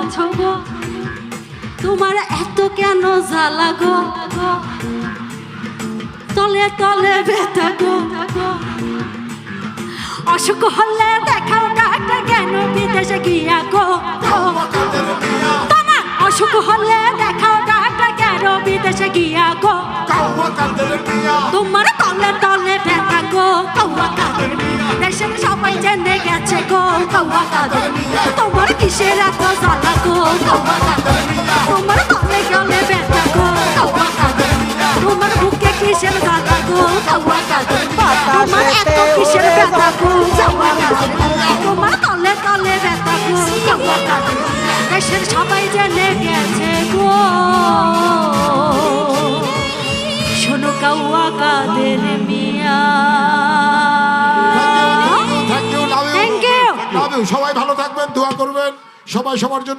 গো তোমার এত কেন জ্বালা গো তলে তলে ব্যথা গো অসুখ হলে দেখাও ডাক্তার কেন বিদেশে গিয়া গো তোমার অসুখ হলে দেখাও ডাক্তার কেন বিদেশে গিয়া গো তোমার তলে তলে ব্যথা গো কৌয়া কাদের দেশের সবাই জেনে গেছে গো কৌয়া কাদের তোমার কিসের এত জ্বালা গো কৌয়া কাদের তোমার তলে গলে ব্যথা গো কৌয়া কাদের তোমার বুকে কিসের জ্বালা গো কৌয়া কাদের তোমার এত কিসের ব্যথা গো কৌয়া কাদের তোমার তলে তলে ব্যথা গো কৌয়া কাদের দেশের সবাই জেনে গেছে গো শোনো কৌয়া কাদের মিয়া। সবাই ভালো থাকবেন, দোয়া করবেন, সবাই সবার জন্য